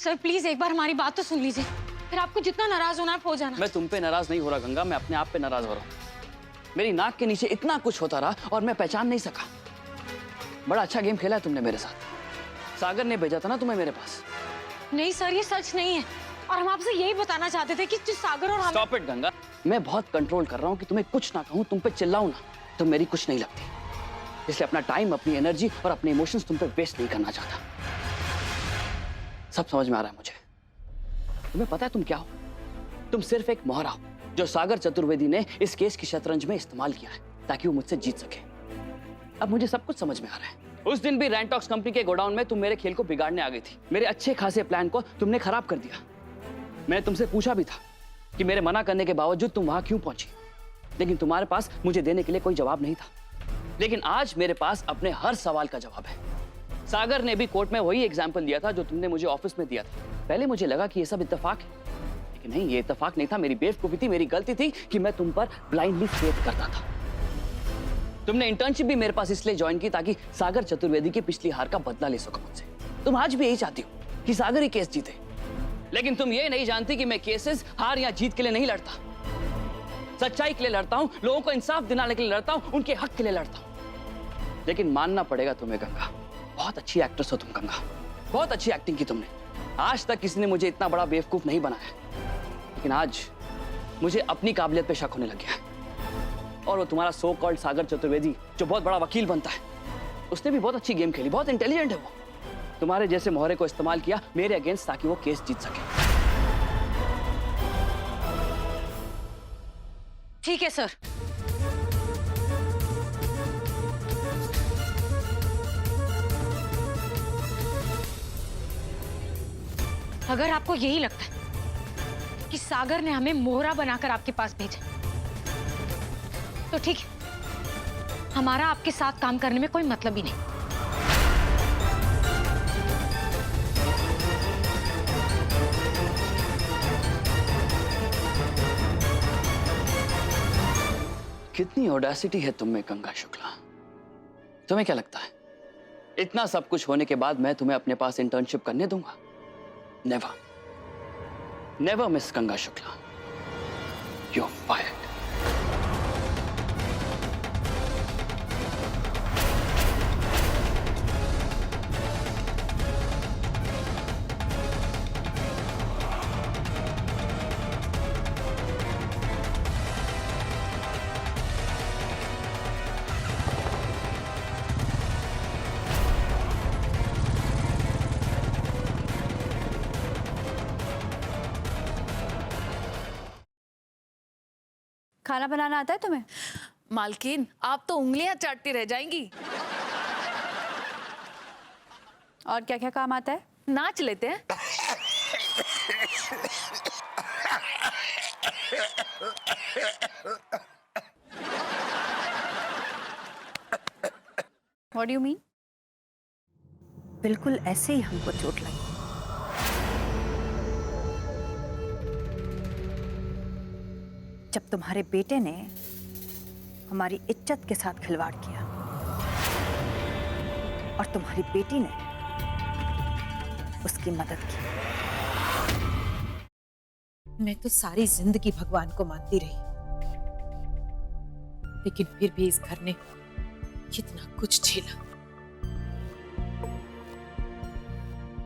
Sir please एक बार हमारी बात तो सुन लीजिए, फिर आपको जितना नाराज होना आप हो जाना। मैं तुम पे नाराज नहीं हो रहा गंगा, मैं अपने आप पे नाराज हो रहा हूँ। मेरी नाक के नीचे इतना कुछ होता रहा और मैं पहचान नहीं सका। बड़ा अच्छा गेम खेला है तुमने मेरे साथ। सागर ने भेजा था ना तुम्हें मेरे पास। नहीं सर ये सच नहीं है, और हम आपसे यही बताना चाहते थे कि जो सागर और हम। स्टॉप इट गंगा, मैं बहुत कंट्रोल कर रहा हूँ कि तुम्हें कुछ ना कहूँ, तुम पे चिल्लाऊं ना तो मेरी कुछ नहीं लगती, इसलिए अपना टाइम, अपनी एनर्जी और अपने इमोशंस तुम पे वेस्ट नहीं करना चाहता। सब समझ में आ रहा है मुझे। तुम्हें पता है तुम क्या हो? तुम सिर्फ एक मोहरा हो जो सागर चतुर्वेदी ने इस केस की शतरंज में इस्तेमाल किया है ताकि वो मुझसे जीत सके। अब मुझे सब कुछ समझ में आ रहा है। उस दिन भी रैंटॉक्स कंपनी के गोडाउन में तुम मेरे खेल को बिगाड़ने आ गई थी। मेरे अच्छे खासे प्लान को तुमने खराब कर दिया। मैंने तुमसे पूछा भी था कि मेरे मना करने के बावजूद तुम वहां क्यों पहुंची, लेकिन तुम्हारे पास मुझे देने के लिए कोई जवाब नहीं था। लेकिन आज मेरे पास अपने हर सवाल का जवाब है। सागर ने भी कोर्ट में वही एग्जाम्पल दिया था जो तुमने मुझे ऑफिस में दिया था। पहले मुझे लगा कि ये सब इत्तेफाक है, लेकिन नहीं, ये इत्तेफाक नहीं था। मेरी बेवकूफी थी, मेरी गलती थी कि मैं तुम पर ब्लाइंडली फेथ करता था। तुमने इंटर्नशिप भी मेरे पास इसलिए ज्वाइन की ताकि सागर चतुर्वेदी की पिछली हार का बदला ले सको मुझसे। तुम आज भी यही चाहती हो कि सागर ही केस जीते, लेकिन तुम ये नहीं जानती कि मैं केसेस हार या जीत के लिए नहीं लड़ता, सच्चाई के लिए लड़ता हूं, लोगों को इंसाफ दिलाने के लिए लड़ता हूं, उनके हक के लिए लड़ता हूं। लेकिन मानना पड़ेगा तुम्हें गंगा, बहुत अच्छी एक्ट्रेस हो तुम गंगा, बहुत अच्छी एक्टिंग की तुमने। आज तक किसी ने मुझे इतना बड़ा बेवकूफ नहीं बनाया, लेकिन आज मुझे अपनी काबिलियत पे शक होने लग गया है। और वो तुम्हारा सो कॉल्ड सागर चतुर्वेदी जो बहुत बड़ा वकील बनता है, उसने भी बहुत अच्छी गेम खेली, बहुत इंटेलिजेंट है वो। तुम्हारे जैसे मोहरे को इस्तेमाल किया मेरे अगेंस्ट ताकि वो केस जीत सके। ठीक है सर, अगर आपको यही लगता है कि सागर ने हमें मोहरा बनाकर आपके पास भेजा तो ठीक है, हमारा आपके साथ काम करने में कोई मतलब ही नहीं। कितनी ऑडेसिटी है तुम में गंगा शुक्ला। तुम्हें क्या लगता है इतना सब कुछ होने के बाद मैं तुम्हें अपने पास इंटर्नशिप करने दूंगा? Never, never miss Ganga Shukla, you are fired. खाना बनाना आता है तुम्हें? मालकिन आप तो उंगलियां चाटती रह जाएंगी। और क्या क्या काम आता है? नाच लेते हैं। What do you mean? बिल्कुल ऐसे ही हमको चोट लगी। जब तुम्हारे बेटे ने हमारी इज्जत के साथ खिलवाड़ किया और तुम्हारी बेटी ने उसकी मदद की। मैं तो सारी जिंदगी भगवान को मानती रही, लेकिन फिर भी इस घर ने कितना कुछ झेला।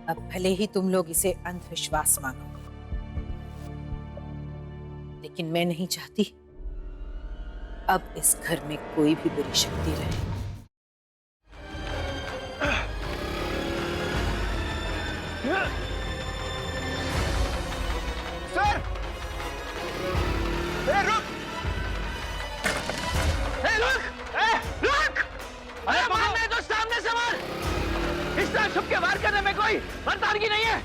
अब भले ही तुम लोग इसे अंधविश्वास मानो, लेकिन मैं नहीं चाहती अब इस घर में कोई भी बुरी शक्ति रहे। सर! रुक! रुक! रुक! अरे मारने तो सामने से मार! इस तरह छुप के वार करने में कोई मर्दानगी नहीं है।